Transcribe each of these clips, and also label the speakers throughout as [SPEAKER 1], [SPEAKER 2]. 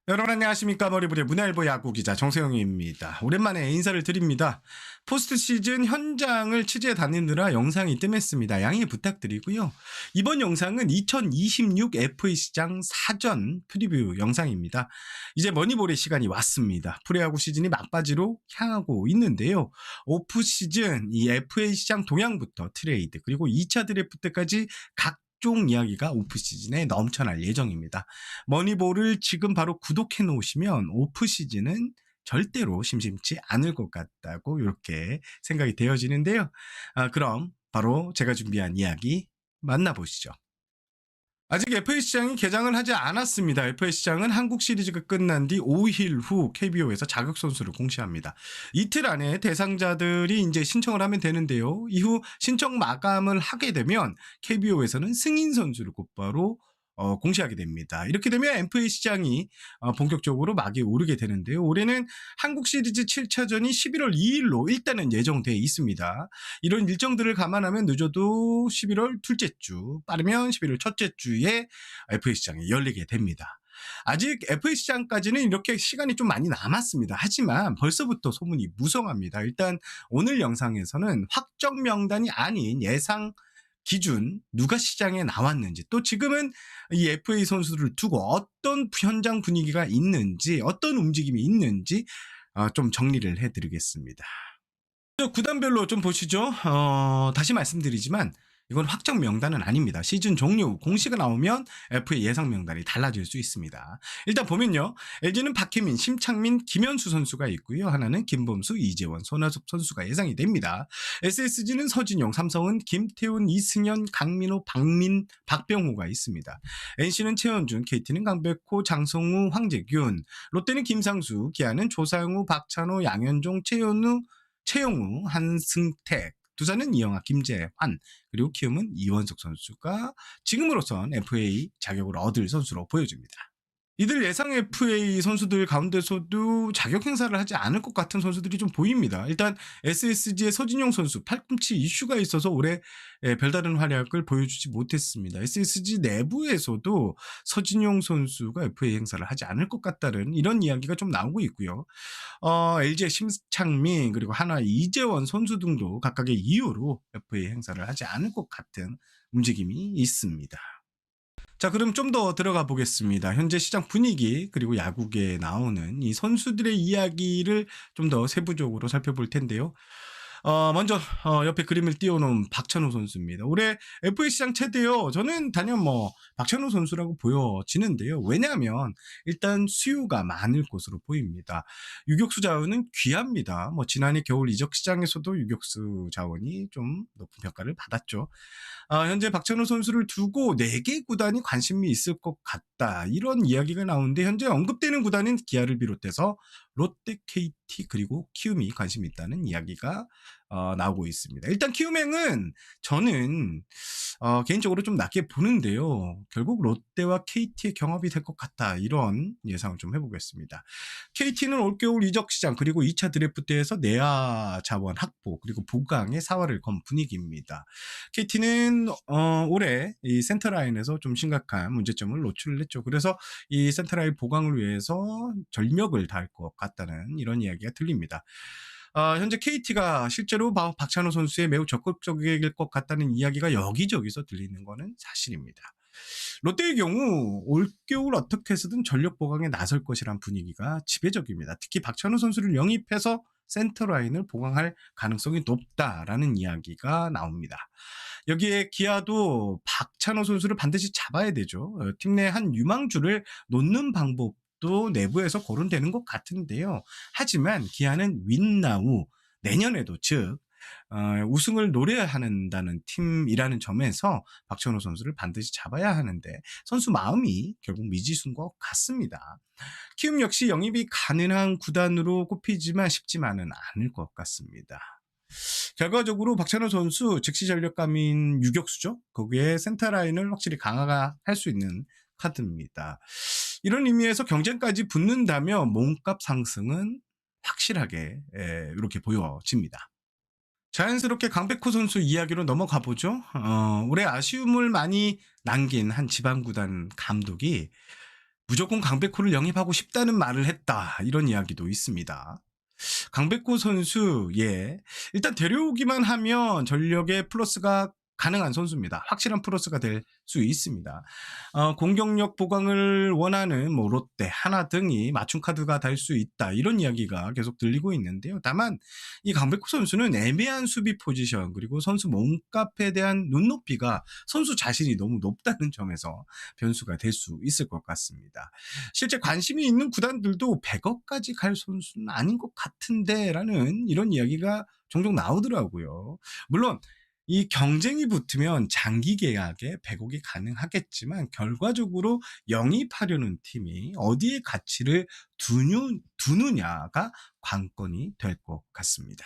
[SPEAKER 1] 여러분 안녕하십니까. 머리부리 문화일보 야구기자 정세영입니다. 오랜만에 인사를 드립니다. 포스트 시즌 현장을 취재 다니느라 영상이 뜸했습니다. 양해 부탁드리고요. 이번 영상은 2026 FA 시장 사전 프리뷰 영상입니다. 이제 머니볼의 시간이 왔습니다. 프로야구 시즌이 막바지로 향하고 있는데요. 오프 시즌 이 FA 시장 동향부터 트레이드 그리고 2차 드래프트까지 각종 이야기가 오프 시즌에 넘쳐날 예정입니다. 머니볼을 지금 바로 구독해 놓으시면 오프 시즌은 절대로 심심치 않을 것 같다고 이렇게 생각이 되어지는데요. 그럼 바로 제가 준비한 이야기 만나보시죠. 아직 FA 시장이 개장을 하지 않았습니다. FA 시장은 한국 시리즈가 끝난 뒤 5일 후 KBO에서 자격 선수를 공시합니다. 이틀 안에 대상자들이 이제 신청을 하면 되는데요. 이후 신청 마감을 하게 되면 KBO에서는 승인 선수를 곧바로 공시하게 됩니다. 이렇게 되면 FA 시장이 본격적으로 막이 오르게 되는데요. 올해는 한국 시리즈 7차전이 11월 2일로 일단은 예정되어 있습니다. 이런 일정들을 감안하면 늦어도 11월 둘째 주, 빠르면 11월 첫째 주에 FA 시장이 열리게 됩니다. 아직 FA 시장까지는 이렇게 시간이 좀 많이 남았습니다. 하지만 벌써부터 소문이 무성합니다. 일단 오늘 영상에서는 확정 명단이 아닌 예상 기준 누가 시장에 나왔는지, 또 지금은 이 FA 선수들을 두고 어떤 현장 분위기가 있는지, 어떤 움직임이 있는지 좀 정리를 해드리겠습니다. 구단별로 좀 보시죠. 다시 말씀드리지만 이건 확정 명단은 아닙니다. 시즌 종료 후 공시가 나오면 FA 예상 명단이 달라질 수 있습니다. 일단 보면요. LG는 박혜민, 심창민, 김현수 선수가 있고요. 하나는 김범수, 이재원, 손아섭 선수가 예상이 됩니다. SSG는 서진용, 삼성은 김태훈, 이승현, 강민호, 박민, 박병호가 있습니다. NC는 최원준, KT는 강백호, 장성우, 황재균, 롯데는 김상수, 기아는 조상우, 박찬호, 양현종, 최용우, 한승택, 두산은 이영하, 김재환, 그리고 키움은 이원석 선수가 지금으로선 FA 자격을 얻을 선수로 보여집니다. 이들 예상 FA 선수들 가운데서도 자격 행사를 하지 않을 것 같은 선수들이 좀 보입니다. 일단 SSG의 서진용 선수 팔꿈치 이슈가 있어서 올해 별다른 활약을 보여주지 못했습니다. SSG 내부에서도 서진용 선수가 FA 행사를 하지 않을 것 같다는 이런 이야기가 좀 나오고 있고요. LG의 심창민 그리고 하나의 이재원 선수 등도 각각의 이유로 FA 행사를 하지 않을 것 같은 움직임이 있습니다. 자, 그럼 좀 더 들어가 보겠습니다. 현재 시장 분위기 그리고 야구계에 나오는 이 선수들의 이야기를 좀 더 세부적으로 살펴볼 텐데요. 먼저 옆에 그림을 띄워놓은 박찬호 선수입니다. 올해 FA 시장 최대요. 저는 단연 박찬호 선수라고 보여지는데요. 왜냐하면 일단 수요가 많을 것으로 보입니다. 유격수 자원은 귀합니다. 지난해 겨울 이적 시장에서도 유격수 자원이 좀 높은 평가를 받았죠. 현재 박찬호 선수를 두고 4개 구단이 관심이 있을 것 같다. 이런 이야기가 나오는데 현재 언급되는 구단은 기아를 비롯해서 롯데, KT 그리고 키움이 관심이 있다는 이야기가 나오고 있습니다. 일단 키움행은 저는 개인적으로 좀 낮게 보는데요. 결국 롯데와 KT의 경합이 될 것 같다. 이런 예상을 좀 해보겠습니다. KT는 올겨울 이적 시장 그리고 2차 드래프트에서 내야 자원 확보 그리고 보강에 사활을 건 분위기입니다. KT는 올해 이 센터라인에서 좀 심각한 문제점을 노출을 했죠. 그래서 이 센터라인 보강을 위해서 전력을 다할 것 같다는 이런 이야기가 들립니다. 현재 KT가 실제로 박찬호 선수에 매우 적극적일 것 같다는 이야기가 여기저기서 들리는 것은 사실입니다. 롯데의 경우 올겨울 어떻게 해서든 전력 보강에 나설 것이란 분위기가 지배적입니다. 특히 박찬호 선수를 영입해서 센터라인을 보강할 가능성이 높다라는 이야기가 나옵니다. 여기에 기아도 박찬호 선수를 반드시 잡아야 되죠. 팀 내 한 유망주를 놓는 방법도 내부에서 거론되는 것 같은데요. 하지만 기아는 윈나우 내년에도 즉 우승을 노려야 한다는 팀이라는 점에서 박찬호 선수를 반드시 잡아야 하는데 선수 마음이 결국 미지수인 것 같습니다. 키움 역시 영입이 가능한 구단으로 꼽히지만 쉽지만은 않을 것 같습니다. 결과적으로 박찬호 선수 즉시 전력감인 유격수죠. 거기에 센터라인을 확실히 강화할 수 있는 카드입니다. 이런 의미에서 경쟁까지 붙는다면 몸값 상승은 확실하게 이렇게 보여집니다. 자연스럽게 강백호 선수 이야기로 넘어가 보죠. 올해 아쉬움을 많이 남긴 한 지방 구단 감독이 무조건 강백호를 영입하고 싶다는 말을 했다. 이런 이야기도 있습니다. 강백호 선수, 예. 일단 데려오기만 하면 전력에 플러스가 가능한 선수입니다. 확실한 플러스가 될 수 있습니다. 공격력 보강을 원하는 뭐 롯데, 하나 등이 맞춤 카드가 될 수 있다. 이런 이야기가 계속 들리고 있는데요. 다만 이 강백호 선수는 애매한 수비 포지션 그리고 선수 몸값에 대한 눈높이가 선수 자신이 너무 높다는 점에서 변수가 될 수 있을 것 같습니다. 실제 관심이 있는 구단들도 100억까지 갈 선수는 아닌 것 같은데라는 이런 이야기가 종종 나오더라고요. 물론 이 경쟁이 붙으면 장기 계약에 100억이 가능하겠지만 결과적으로 영입하려는 팀이 어디에 가치를 두느냐가 관건이 될 것 같습니다.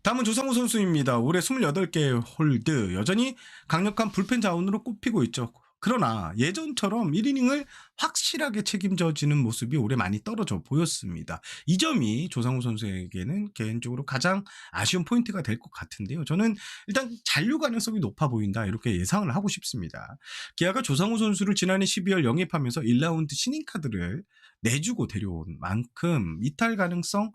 [SPEAKER 1] 다음은 조상우 선수입니다. 올해 28개 홀드, 여전히 강력한 불펜 자원으로 꼽히고 있죠. 그러나 예전처럼 1이닝을 확실하게 책임져지는 모습이 올해 많이 떨어져 보였습니다. 이 점이 조상우 선수에게는 개인적으로 가장 아쉬운 포인트가 될 것 같은데요. 저는 일단 잔류 가능성이 높아 보인다 이렇게 예상을 하고 싶습니다. 기아가 조상우 선수를 지난해 12월 영입하면서 1라운드 신인 카드를 내주고 데려온 만큼 이탈 가능성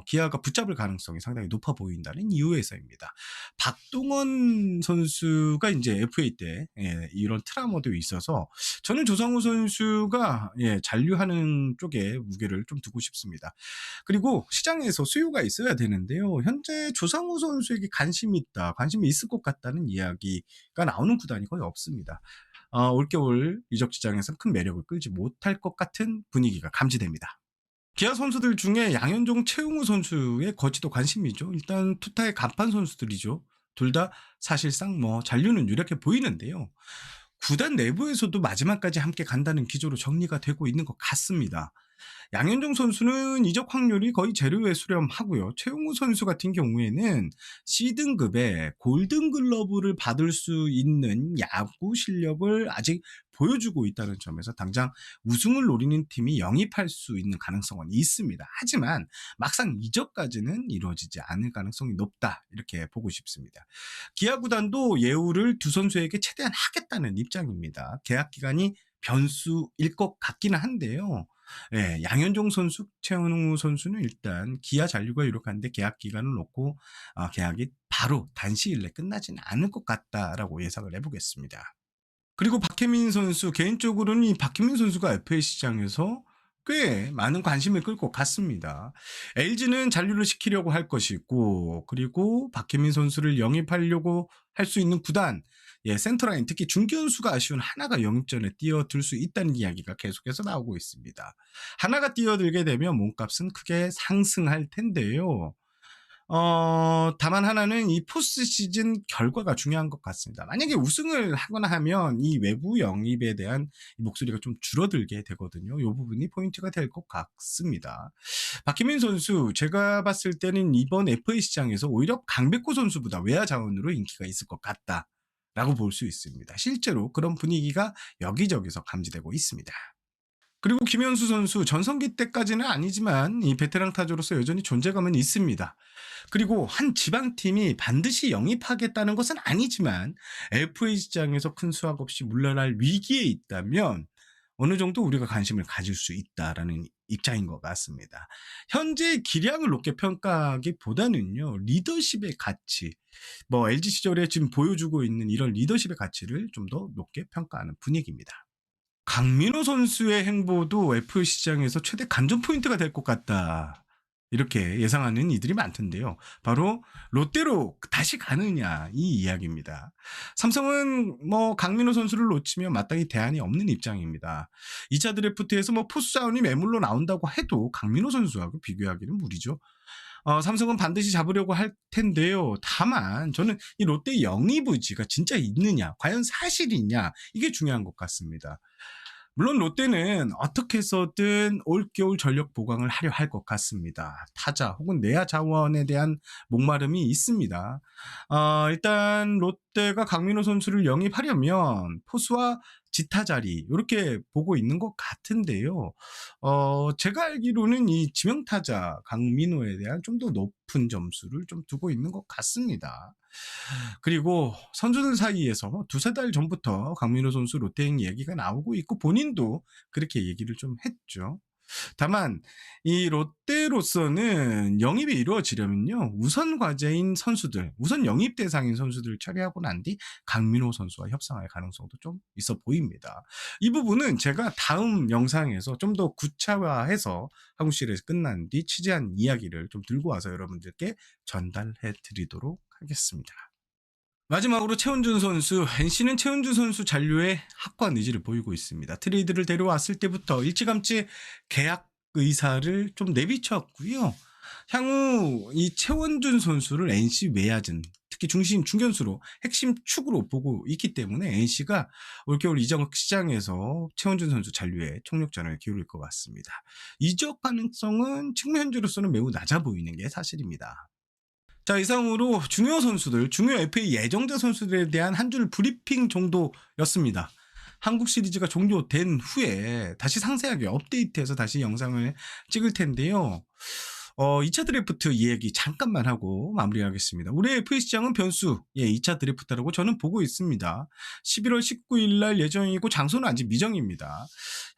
[SPEAKER 1] 기아가 붙잡을 가능성이 상당히 높아 보인다는 이유에서입니다. 박동원 선수가 이제 FA 때 이런 트라우마도 있어서 저는 조상우 선수가 잔류하는 쪽에 무게를 좀 두고 싶습니다. 그리고 시장에서 수요가 있어야 되는데요. 현재 조상우 선수에게 관심이 있다, 관심이 있을 것 같다는 이야기가 나오는 구단이 거의 없습니다. 올겨울 이적 시장에서 큰 매력을 끌지 못할 것 같은 분위기가 감지됩니다. 기아 선수들 중에 양현종, 최용우 선수의 거치도 관심이죠. 일단 투타의 간판 선수들이죠. 둘 다 사실상 뭐 잔류는 유력해 보이는데요. 구단 내부에서도 마지막까지 함께 간다는 기조로 정리가 되고 있는 것 같습니다. 양현종 선수는 이적 확률이 거의 제로에 수렴하고요. 최용우 선수 같은 경우에는 C등급의 골든글러브를 받을 수 있는 야구 실력을 아직 보여주고 있다는 점에서 당장 우승을 노리는 팀이 영입할 수 있는 가능성은 있습니다. 하지만 막상 이적까지는 이루어지지 않을 가능성이 높다 이렇게 보고 싶습니다. 기아 구단도 예우를 두 선수에게 최대한 하겠다는 입장입니다. 계약 기간이 변수일 것 같기는 한데요. 양현종 선수, 최은우 선수는 일단 기아 잔류가 유력한데 계약 기간을 놓고 계약이 바로 단시일 내에 끝나지는 않을 것 같다라고 예상을 해보겠습니다. 그리고 박혜민 선수, 개인적으로는 이 박혜민 선수가 FA 시장에서 꽤 많은 관심을 끌 것 같습니다. LG는 잔류를 시키려고 할 것이고, 그리고 박혜민 선수를 영입하려고 할 수 있는 구단, 센터라인, 특히 중견수가 아쉬운 하나가 영입전에 뛰어들 수 있다는 이야기가 계속해서 나오고 있습니다. 하나가 뛰어들게 되면 몸값은 크게 상승할 텐데요. 다만 하나는 이 포스트 시즌 결과가 중요한 것 같습니다. 만약에 우승을 하거나 하면 이 외부 영입에 대한 목소리가 좀 줄어들게 되거든요. 이 부분이 포인트가 될 것 같습니다. 박희민 선수, 제가 봤을 때는 이번 FA 시장에서 오히려 강백호 선수보다 외야 자원으로 인기가 있을 것 같다라고 볼 수 있습니다. 실제로 그런 분위기가 여기저기서 감지되고 있습니다. 그리고 김현수 선수, 전성기 때까지는 아니지만 이 베테랑 타자로서 여전히 존재감은 있습니다. 그리고 한 지방팀이 반드시 영입하겠다는 것은 아니지만 FA 시장에서 큰 수확 없이 물러날 위기에 있다면 어느 정도 우리가 관심을 가질 수 있다라는 입장인 것 같습니다. 현재 기량을 높게 평가하기보다는요, 리더십의 가치, 뭐 LG 시절에 지금 보여주고 있는 이런 리더십의 가치를 좀 더 높게 평가하는 분위기입니다. 강민호 선수의 행보도 FA 시장에서 최대 관전 포인트가 될 것 같다. 이렇게 예상하는 이들이 많던데요. 바로 롯데로 다시 가느냐 이 이야기입니다. 삼성은 뭐 강민호 선수를 놓치면 마땅히 대안이 없는 입장입니다. 2차 드래프트에서 뭐 포수 자원이 매물로 나온다고 해도 강민호 선수하고 비교하기는 무리죠. 삼성은 반드시 잡으려고 할 텐데요. 다만 저는 이 롯데 영입 의지가 진짜 있느냐, 과연 사실이냐 이게 중요한 것 같습니다. 물론 롯데는 어떻게 해서든 올겨울 전력 보강을 하려 할 것 같습니다. 타자 혹은 내야 자원에 대한 목마름이 있습니다. 일단 롯데가 강민호 선수를 영입하려면 포수와 지타 자리 이렇게 보고 있는 것 같은데요. 제가 알기로는 이 지명타자 강민호에 대한 좀 더 높은 점수를 좀 두고 있는 것 같습니다. 그리고 선수들 사이에서 두세 달 전부터 강민호 선수 롯데행 얘기가 나오고 있고 본인도 그렇게 얘기를 좀 했죠. 다만 이 롯데로서는 영입이 이루어지려면요. 우선 과제인 선수들, 우선 영입 대상인 선수들을 처리하고 난 뒤 강민호 선수와 협상할 가능성도 좀 있어 보입니다. 이 부분은 제가 다음 영상에서 좀 더 구체화해서 한국 시리즈 끝난 뒤 취재한 이야기를 좀 들고 와서 여러분들께 전달해 드리도록 하겠습니다. 마지막으로 최원준 선수, NC는 최원준 선수 잔류에 확고한 의지를 보이고 있습니다. 트레이드를 데려왔을 때부터 일찌감치 계약 의사를 좀 내비쳤고요. 향후 이 최원준 선수를 NC 외야진, 특히 중견수로 핵심 축으로 보고 있기 때문에 NC가 올겨울 이적 시장에서 최원준 선수 잔류에 총력전을 기울일 것 같습니다. 이적 가능성은 측면 현재로서는 매우 낮아 보이는 게 사실입니다. 자, 이상으로 중요 선수들, 중요 FA 예정자 선수들에 대한 한 줄 브리핑 정도였습니다. 한국 시리즈가 종료된 후에 다시 상세하게 업데이트해서 다시 영상을 찍을 텐데요. 2차 드래프트 이야기 잠깐만 하고 마무리하겠습니다. 올해 FA 시장은 변수, 2차 드래프트라고 저는 보고 있습니다. 11월 19일 날 예정이고 장소는 아직 미정입니다.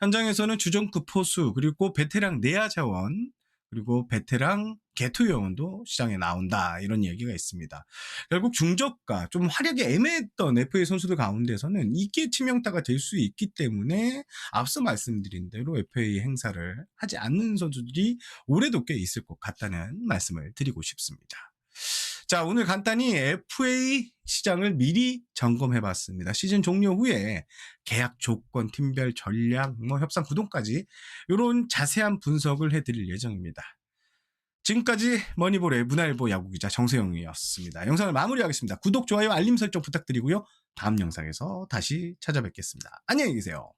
[SPEAKER 1] 현장에서는 주전급 포수, 그리고 베테랑 내야 자원, 그리고 베테랑 개투 요원도 시장에 나온다, 이런 얘기가 있습니다. 결국 중저가 좀 활약이 애매했던 FA 선수들 가운데서는 이게 치명타가 될 수 있기 때문에 앞서 말씀드린 대로 FA 행사를 하지 않는 선수들이 올해도 꽤 있을 것 같다는 말씀을 드리고 싶습니다. 자, 오늘 간단히 FA 시장을 미리 점검해 봤습니다. 시즌 종료 후에 계약 조건, 팀별 전략, 협상 구동까지 이런 자세한 분석을 해드릴 예정입니다. 지금까지 머니볼의 문화일보 야구기자 정세영이었습니다. 영상을 마무리하겠습니다. 구독, 좋아요, 알림 설정 부탁드리고요. 다음 영상에서 다시 찾아뵙겠습니다. 안녕히 계세요.